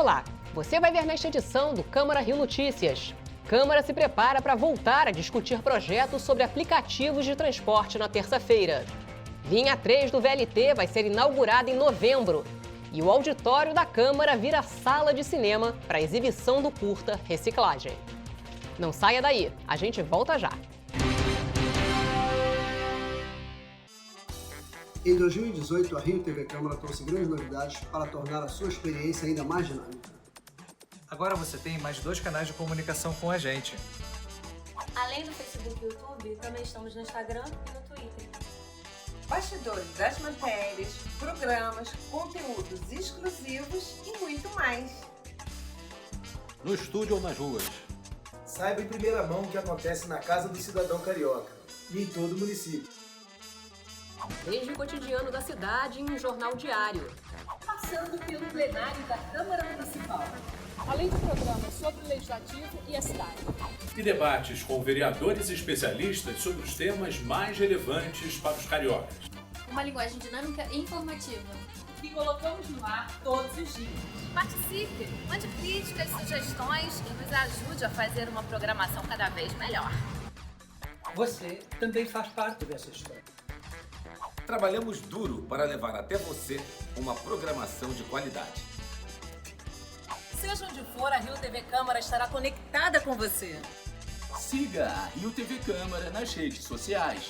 Olá, você vai ver nesta edição do Câmara Rio Notícias. Câmara se prepara para voltar a discutir projetos sobre aplicativos de transporte na terça-feira. Linha 3 do VLT vai ser inaugurada em novembro. E o auditório da Câmara vira sala de cinema para exibição do curta Reciclagem. Não saia daí, a gente volta já. Em 2018, a Rio TV Câmara trouxe grandes novidades para tornar a sua experiência ainda mais dinâmica. Agora você tem mais 2 canais de comunicação com a gente. Além do Facebook e YouTube, também estamos no Instagram e no Twitter. Bastidores das matérias, programas, conteúdos exclusivos e muito mais. No estúdio ou nas ruas. Saiba em primeira mão o que acontece na casa do cidadão carioca e em todo o município. Desde o cotidiano da cidade em um jornal diário. Passando pelo plenário da Câmara Municipal. Além de programas sobre o Legislativo e a cidade. E debates com vereadores e especialistas sobre os temas mais relevantes para os cariocas. Uma linguagem dinâmica e informativa. Que colocamos no ar todos os dias. Participe, mande críticas, sugestões e nos ajude a fazer uma programação cada vez melhor. Você também faz parte dessa história. Trabalhamos duro para levar até você uma programação de qualidade. Seja onde for, a Rio TV Câmara estará conectada com você. Siga a Rio TV Câmara nas redes sociais.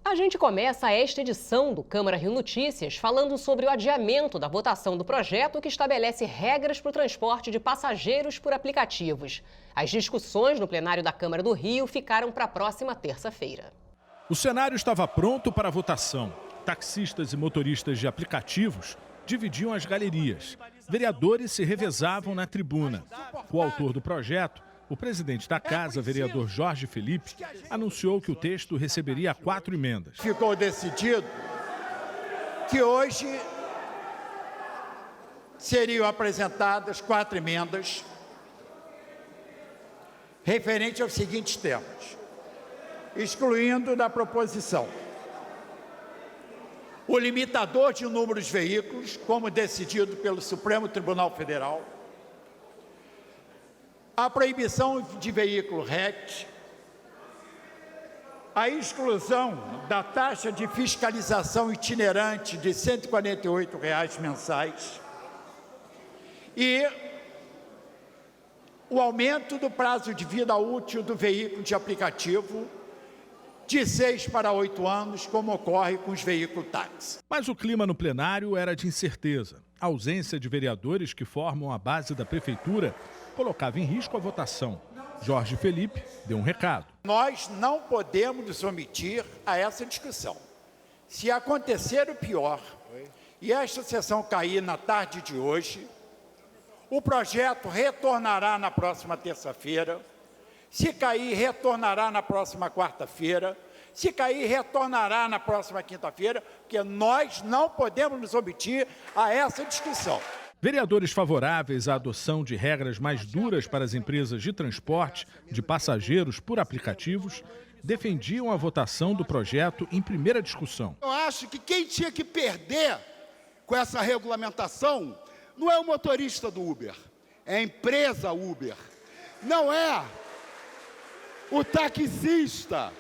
A gente começa esta edição do Câmara Rio Notícias falando sobre o adiamento da votação do projeto que estabelece regras para o transporte de passageiros por aplicativos. As discussões no plenário da Câmara do Rio ficaram para a próxima terça-feira. O cenário estava pronto para a votação. Taxistas e motoristas de aplicativos dividiam as galerias. Vereadores se revezavam na tribuna. O autor do projeto, o presidente da Casa, vereador Jorge Felipe, anunciou que o texto receberia 4 emendas. Ficou decidido que hoje seriam apresentadas 4 emendas referente aos seguintes temas, excluindo da proposição o limitador de número de veículos, como decidido pelo Supremo Tribunal Federal, a proibição de veículo RET, a exclusão da taxa de fiscalização itinerante de R$ 148 mensais e o aumento do prazo de vida útil do veículo de aplicativo de 6 para 8 anos, como ocorre com os veículos táxi. Mas o clima no plenário era de incerteza. A ausência de vereadores que formam a base da prefeitura colocava em risco a votação. Jorge Felipe deu um recado. Nós não podemos nos omitir a essa discussão. Se acontecer o pior e esta sessão cair na tarde de hoje, o projeto retornará na próxima terça-feira. Se cair, retornará na próxima quarta-feira. Se cair, retornará na próxima quinta-feira, porque nós não podemos nos omitir a essa discussão. Vereadores favoráveis à adoção de regras mais duras para as empresas de transporte de passageiros por aplicativos defendiam a votação do projeto em primeira discussão. Eu acho que quem tinha que perder com essa regulamentação não é o motorista do Uber, é a empresa Uber. Não é o taxista,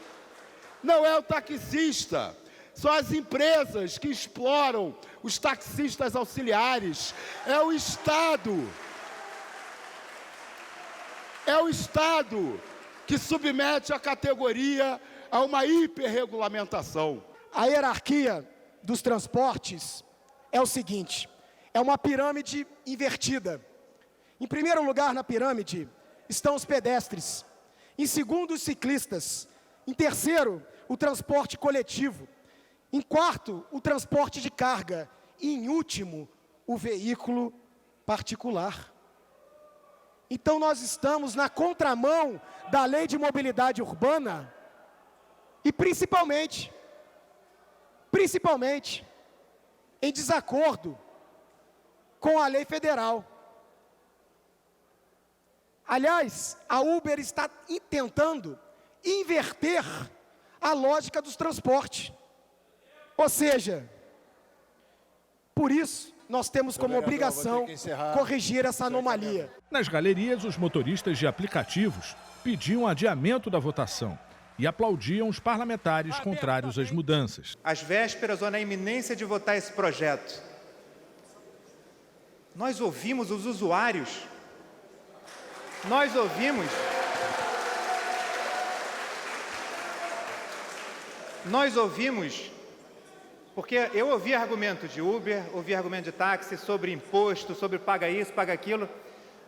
não é o taxista. São as empresas que exploram os taxistas auxiliares. É o Estado. É o Estado que submete a categoria a uma hiperregulamentação. A hierarquia dos transportes é o seguinte, é uma pirâmide invertida. Em primeiro lugar na pirâmide estão os pedestres. Em segundo, os ciclistas. Em terceiro, o transporte coletivo. Em quarto, o transporte de carga. E, em último, o veículo particular. Então, nós estamos na contramão da Lei de Mobilidade Urbana e, principalmente, em desacordo com a lei federal. Aliás, a Uber está tentando inverter a lógica dos transportes. Ou seja, por isso, nós temos como obrigação corrigir essa anomalia. Nas galerias, os motoristas de aplicativos pediam adiamento da votação e aplaudiam os parlamentares contrários às mudanças. Às vésperas ou na iminência de votar esse projeto, nós ouvimos os usuários, nós ouvimos, porque eu ouvi argumento de Uber, ouvi argumento de táxi sobre imposto, sobre paga isso, paga aquilo.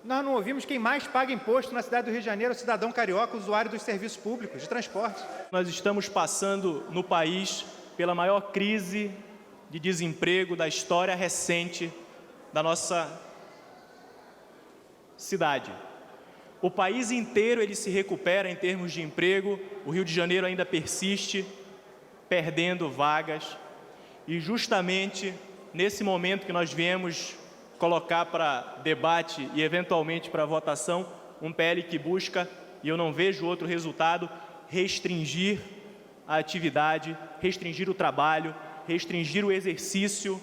Nós não ouvimos quem mais paga imposto na cidade do Rio de Janeiro, o cidadão carioca, o usuário dos serviços públicos, de transporte. Nós estamos passando no país pela maior crise de desemprego da história recente da nossa cidade. O país inteiro ele se recupera em termos de emprego, o Rio de Janeiro ainda persiste, perdendo vagas. E justamente nesse momento que nós viemos colocar para debate e eventualmente para votação, um PL que busca, e eu não vejo outro resultado, restringir a atividade, restringir o trabalho, restringir o exercício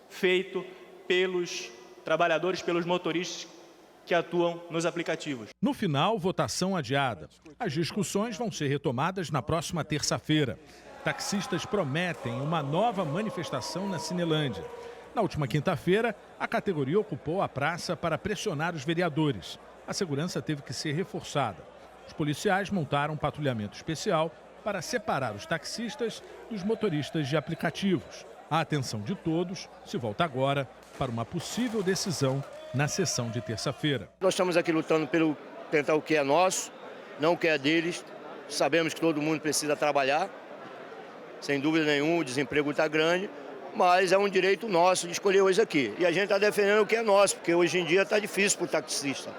feito pelos trabalhadores, pelos motoristas que atuam nos aplicativos. No final, votação adiada. As discussões vão ser retomadas na próxima terça-feira. Taxistas prometem uma nova manifestação na Cinelândia. Na última quinta-feira, a categoria ocupou a praça para pressionar os vereadores. A segurança teve que ser reforçada. Os policiais montaram um patrulhamento especial para separar os taxistas dos motoristas de aplicativos. A atenção de todos se volta agora para uma possível decisão na sessão de terça-feira. Nós estamos aqui lutando pelo tentar o que é nosso, não o que é deles. Sabemos que todo mundo precisa trabalhar. Sem dúvida nenhuma, o desemprego está grande, mas é um direito nosso de escolher hoje aqui. E a gente está defendendo o que é nosso, porque hoje em dia está difícil para o taxista,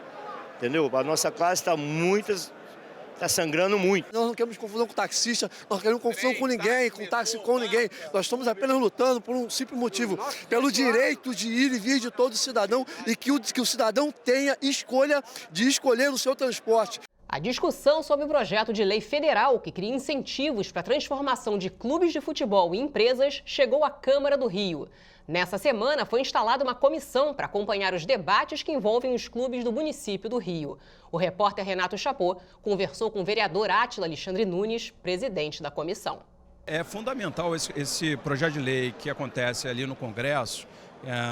entendeu? A nossa classe está sangrando muito. Nós não queremos confusão com o taxista, nós queremos confusão com ninguém, com táxi com ninguém. Nós estamos apenas lutando por um simples motivo, pelo direito de ir e vir de todo cidadão e que o cidadão tenha escolha de escolher o seu transporte. A discussão sobre o projeto de lei federal que cria incentivos para a transformação de clubes de futebol em empresas chegou à Câmara do Rio. Nessa semana, foi instalada uma comissão para acompanhar os debates que envolvem os clubes do município do Rio. O repórter Renato Chapô conversou com o vereador Átila Alexandre Nunes, presidente da comissão. É fundamental esse projeto de lei que acontece ali no Congresso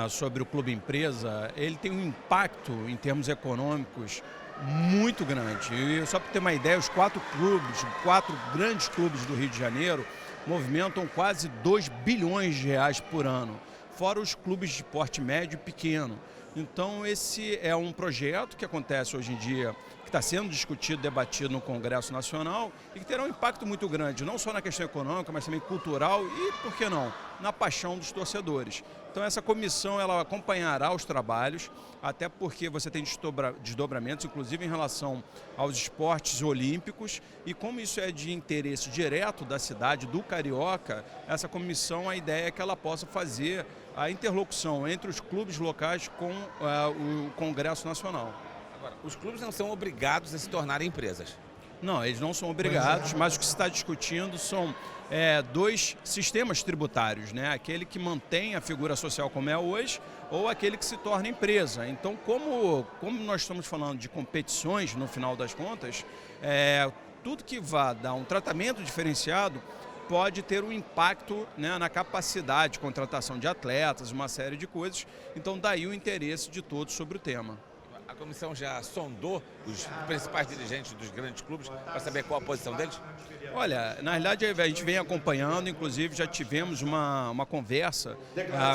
sobre o clube empresa. Ele tem um impacto em termos econômicos muito grande. E só para ter uma ideia, os quatro grandes clubes do Rio de Janeiro movimentam quase 2 bilhões de reais por ano, fora os clubes de porte médio e pequeno. Então esse é um projeto que acontece hoje em dia, que está sendo discutido, debatido no Congresso Nacional e que terá um impacto muito grande, não só na questão econômica, mas também cultural e, por que não, na paixão dos torcedores. Então essa comissão ela acompanhará os trabalhos, até porque você tem desdobramentos, inclusive em relação aos esportes olímpicos, e como isso é de interesse direto da cidade, do Carioca, essa comissão, a ideia é que ela possa fazer a interlocução entre os clubes locais com o Congresso Nacional. Agora, os clubes não são obrigados a se tornarem empresas. Não, eles não são obrigados, mas o que se está discutindo são dois sistemas tributários, né? Aquele que mantém a figura social como é hoje ou aquele que se torna empresa. Então, como nós estamos falando de competições, no final das contas, tudo que vá dar um tratamento diferenciado pode ter um impacto, né, na capacidade de contratação de atletas, uma série de coisas. Então, daí o interesse de todos sobre o tema. A comissão já sondou os principais dirigentes dos grandes clubes para saber qual a posição deles? Olha, na realidade a gente vem acompanhando, inclusive já tivemos uma conversa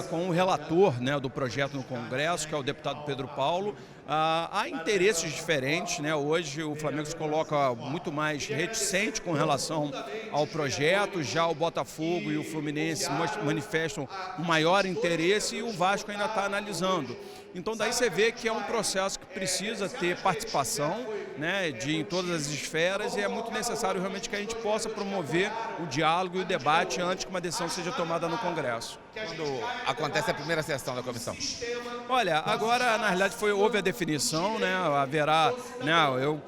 com o relator, né, do projeto no Congresso, que é o deputado Pedro Paulo. Há interesses diferentes, né? Hoje o Flamengo se coloca muito mais reticente com relação ao projeto, já o Botafogo e o Fluminense manifestam um maior interesse e o Vasco ainda está analisando. Então daí você vê que é um processo que precisa ter participação, né, em todas as esferas, e é muito necessário realmente que a gente possa promover o diálogo e o debate antes que uma decisão seja tomada no Congresso. Quando acontece a primeira sessão da comissão? Olha, agora na realidade houve a definição, né, haverá, né, eu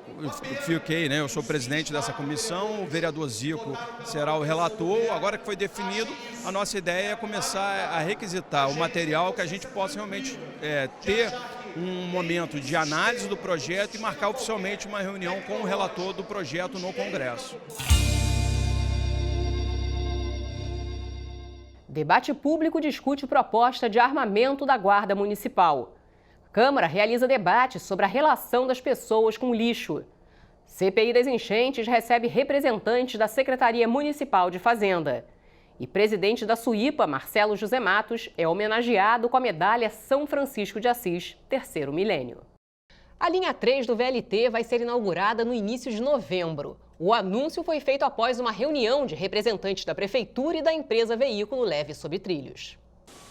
fiquei, né, eu sou presidente dessa comissão, o vereador Zico será o relator. Agora que foi definido, a nossa ideia é começar a requisitar o material que a gente possa realmente ter um momento de análise do projeto e marcar oficialmente uma reunião com o relator do projeto no Congresso. Debate público discute proposta de armamento da Guarda Municipal. Câmara realiza debate sobre a relação das pessoas com o lixo. CPI das enchentes recebe representantes da Secretaria Municipal de Fazenda. E presidente da SUIPA, Marcelo José Matos, é homenageado com a medalha São Francisco de Assis, terceiro milênio. A linha 3 do VLT vai ser inaugurada no início de novembro. O anúncio foi feito após uma reunião de representantes da Prefeitura e da empresa Veículo Leve Sobre Trilhos.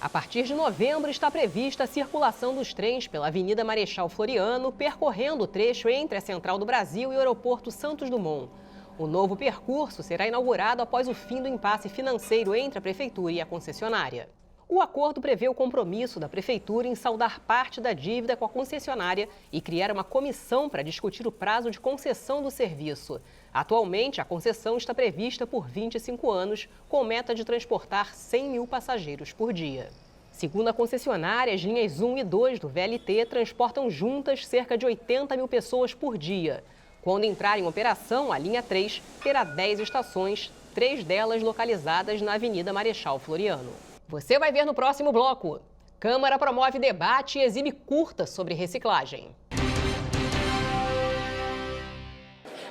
A partir de novembro está prevista a circulação dos trens pela Avenida Marechal Floriano, percorrendo o trecho entre a Central do Brasil e o Aeroporto Santos Dumont. O novo percurso será inaugurado após o fim do impasse financeiro entre a Prefeitura e a concessionária. O acordo prevê o compromisso da Prefeitura em saldar parte da dívida com a concessionária e criar uma comissão para discutir o prazo de concessão do serviço. Atualmente, a concessão está prevista por 25 anos, com meta de transportar 100 mil passageiros por dia. Segundo a concessionária, as linhas 1 e 2 do VLT transportam juntas cerca de 80 mil pessoas por dia. Quando entrar em operação, a linha 3 terá 10 estações, 3 delas localizadas na Avenida Marechal Floriano. Você vai ver no próximo bloco. Câmara promove debate e exibe curta sobre reciclagem.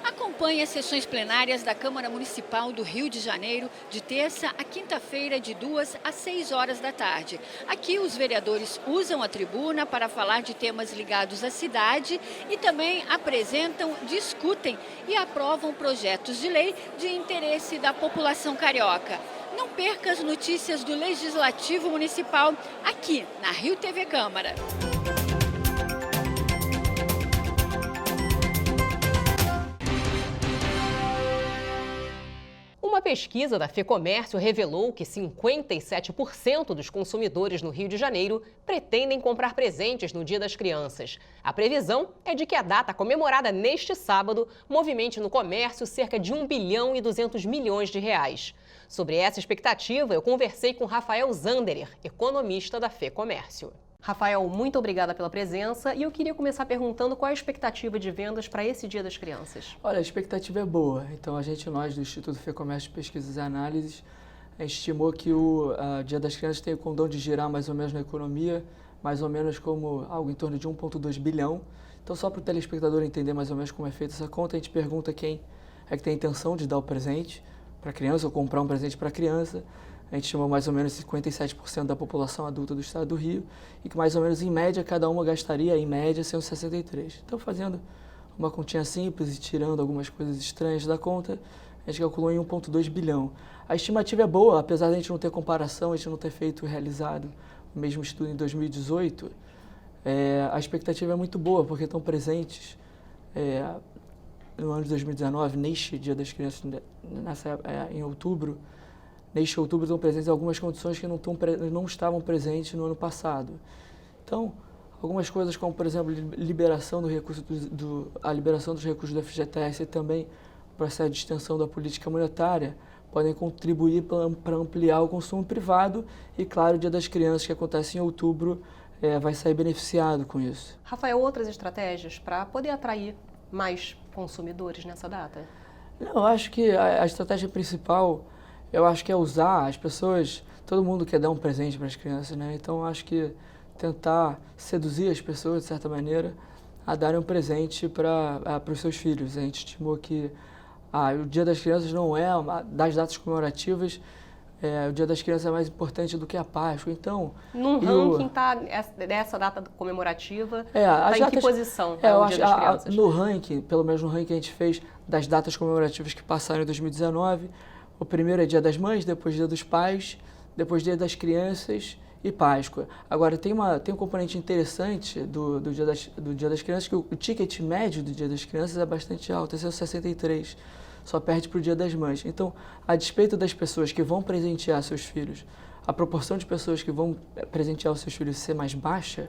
Acompanhe as sessões plenárias da Câmara Municipal do Rio de Janeiro de terça a quinta-feira, de 2 às 6 horas da tarde. Aqui os vereadores usam a tribuna para falar de temas ligados à cidade e também apresentam, discutem e aprovam projetos de lei de interesse da população carioca. Não perca as notícias do Legislativo Municipal aqui na Rio TV Câmara. Uma pesquisa da FEComércio revelou que 57% dos consumidores no Rio de Janeiro pretendem comprar presentes no Dia das Crianças. A previsão é de que a data comemorada neste sábado movimente no comércio cerca de 1 bilhão e 200 milhões de reais. Sobre essa expectativa, eu conversei com Rafael Zanderer, economista da FEComércio. Rafael, muito obrigada pela presença e eu queria começar perguntando qual é a expectativa de vendas para esse Dia das Crianças. Olha, a expectativa é boa. Então, nós do Instituto FEComércio de Pesquisas e Análises, a gente estimou que o Dia das Crianças tem o condão de girar mais ou menos na economia, mais ou menos como algo em torno de 1,2 bilhão. Então, só para o telespectador entender mais ou menos como é feita essa conta, a gente pergunta quem é que tem a intenção de dar o presente para a criança ou comprar um presente para a criança. A gente estimou mais ou menos 57% da população adulta do estado do Rio e que mais ou menos, em média, cada uma gastaria, em média, 163. Então, fazendo uma continha simples e tirando algumas coisas estranhas da conta, a gente calculou em 1,2 bilhão. A estimativa é boa, apesar de a gente não ter comparação, a gente não ter realizado o mesmo estudo em 2018, a expectativa é muito boa, porque estão presentes no ano de 2019, neste Dia das Crianças, em outubro. Neste outubro estão presentes algumas condições que não estavam presentes no ano passado. Então, algumas coisas como, por exemplo, liberação do recurso a liberação dos recursos do FGTS e também o processo de extensão da política monetária podem contribuir para ampliar o consumo privado e, claro, o Dia das Crianças, que acontece em outubro, vai sair beneficiado com isso. Rafael, outras estratégias para poder atrair mais consumidores nessa data? Não, eu acho que a estratégia principal, eu acho que é usar as pessoas, todo mundo quer dar um presente para as crianças, né? Então, eu acho que tentar seduzir as pessoas, de certa maneira, a darem um presente para os seus filhos. A gente estimou que o Dia das Crianças não é das datas comemorativas, o Dia das Crianças é mais importante do que a Páscoa. Então, num ranking dessa data comemorativa, está em que posição o Dia das Crianças? No ranking, pelo menos no ranking que a gente fez das datas comemorativas que passaram em 2019, o primeiro é Dia das Mães, depois Dia dos Pais, depois Dia das Crianças e Páscoa. Agora, tem um componente interessante do Dia das Crianças, que o ticket médio do Dia das Crianças é bastante alto, é 163, só perde para o Dia das Mães. Então, a despeito das pessoas que vão presentear seus filhos, a proporção de pessoas que vão presentear os seus filhos ser mais baixa,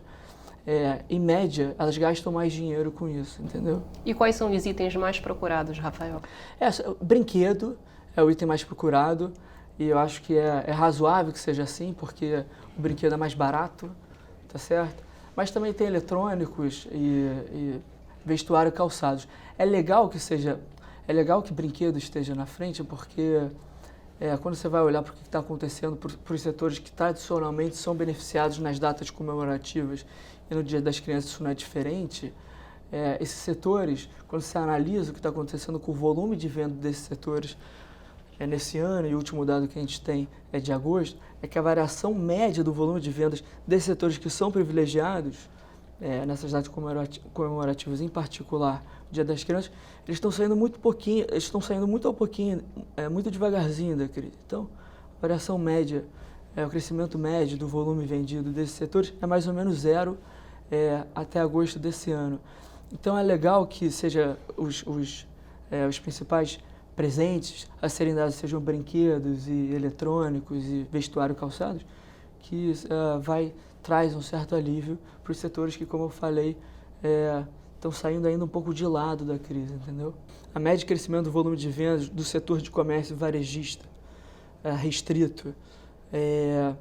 em média, elas gastam mais dinheiro com isso, entendeu? E quais são os itens mais procurados, Rafael? Brinquedo é o item mais procurado E eu acho que é razoável que seja assim, porque o brinquedo é mais barato, tá certo? Mas também tem eletrônicos e vestuário e calçados. É legal que brinquedo esteja na frente, porque quando você vai olhar para o que está acontecendo para os setores que tradicionalmente são beneficiados nas datas comemorativas e no Dia das Crianças isso não é diferente, esses setores, quando você analisa o que está acontecendo com o volume de venda desses setores nesse ano, e o último dado que a gente tem é de agosto, é que a variação média do volume de vendas desses setores que são privilegiados, nessas datas comemorativas, em particular o Dia das Crianças, eles estão saindo muito pouquinho, muito devagarzinho da crise. Então, a variação média, o crescimento médio do volume vendido desses setores é mais ou menos zero até agosto desse ano. Então, é legal que seja os principais presentes a serem dados sejam brinquedos e eletrônicos e vestuário calçados, que traz um certo alívio para os setores que, como eu falei, estão saindo ainda um pouco de lado da crise, entendeu? A média de crescimento do volume de vendas do setor de comércio varejista restrito é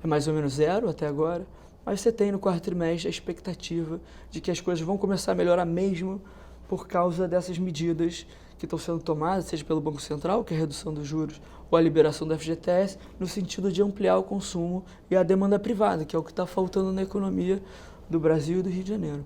mais ou menos zero até agora, mas você tem no quarto trimestre a expectativa de que as coisas vão começar a melhorar mesmo por causa dessas medidas que estão sendo tomadas, seja pelo Banco Central, que é a redução dos juros, ou a liberação do FGTS, no sentido de ampliar o consumo e a demanda privada, que é o que está faltando na economia do Brasil e do Rio de Janeiro.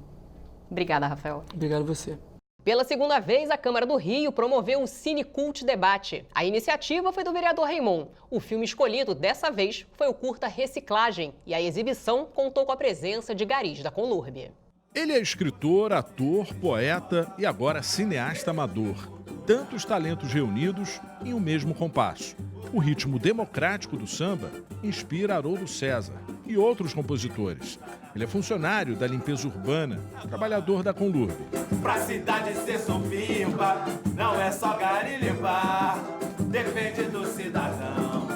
Obrigada, Rafael. Obrigado a você. Pela segunda vez, a Câmara do Rio promoveu o Cinecult Debate. A iniciativa foi do vereador Raimon. O filme escolhido dessa vez foi o curta Reciclagem, e a exibição contou com a presença de garis da Conlurb. Ele é escritor, ator, poeta e agora cineasta amador. Tantos talentos reunidos em um mesmo compasso. O ritmo democrático do samba inspira Haroldo César e outros compositores. Ele é funcionário da limpeza urbana, trabalhador da Conlurb. Pra cidade ser supimpa, não é só gari limpar, depende do cidadão.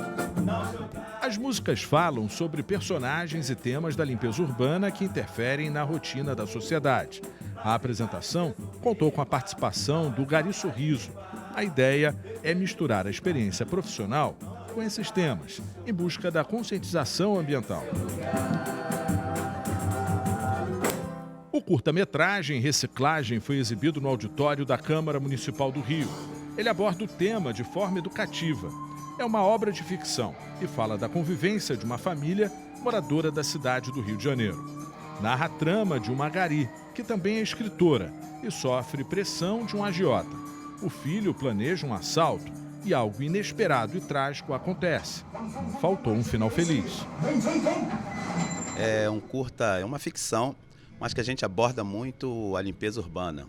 As músicas falam sobre personagens e temas da limpeza urbana que interferem na rotina da sociedade. A apresentação contou com a participação do Gari Sorriso. A ideia é misturar a experiência profissional com esses temas, em busca da conscientização ambiental. O curta-metragem Reciclagem foi exibido no auditório da Câmara Municipal do Rio. Ele aborda o tema de forma educativa. É uma obra de ficção e fala da convivência de uma família moradora da cidade do Rio de Janeiro. Narra a trama de uma gari, que também é escritora e sofre pressão de um agiota. O filho planeja um assalto e algo inesperado e trágico acontece. Faltou um final feliz. É um curta, é uma ficção, mas que a gente aborda muito a limpeza urbana,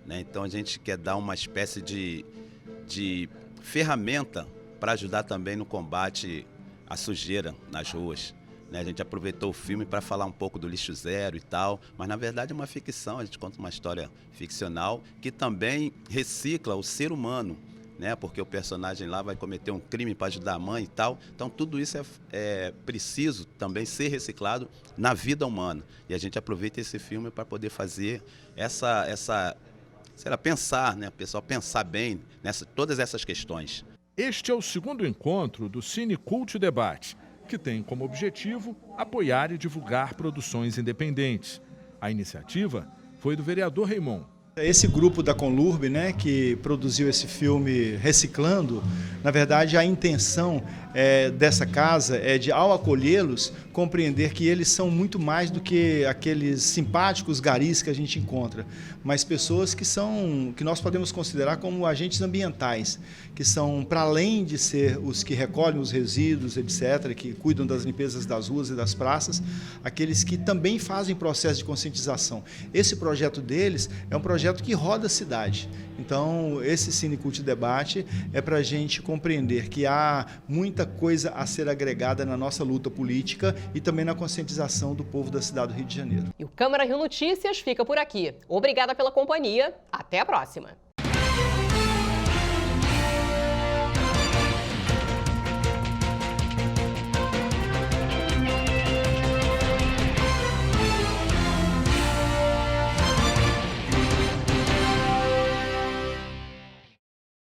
né? Então a gente quer dar uma espécie de ferramenta para ajudar também no combate à sujeira nas ruas. A gente aproveitou o filme para falar um pouco do lixo zero e tal, mas na verdade é uma ficção, a gente conta uma história ficcional que também recicla o ser humano, né? Porque o personagem lá vai cometer um crime para ajudar a mãe e tal. Então tudo isso é preciso também ser reciclado na vida humana. E a gente aproveita esse filme para poder fazer pensar, né? O pessoal pensar bem todas essas questões. Este é o segundo encontro do Cinecult Debate, que tem como objetivo apoiar e divulgar produções independentes. A iniciativa foi do vereador Raimon. Esse grupo da Conlurb, né, que produziu esse filme Reciclando, na verdade a intenção dessa casa é de, ao acolhê-los, compreender que eles são muito mais do que aqueles simpáticos garis que a gente encontra, mas pessoas que nós podemos considerar como agentes ambientais, que são, para além de ser os que recolhem os resíduos, etc., que cuidam das limpezas das ruas e das praças, aqueles que também fazem processo de conscientização. Esse projeto deles é um projeto que roda a cidade. Então, esse Cinecult Debate é para a gente compreender que há muita coisa a ser agregada na nossa luta política e também na conscientização do povo da cidade do Rio de Janeiro. E o Câmara Rio Notícias fica por aqui. Obrigada pela companhia. Até a próxima.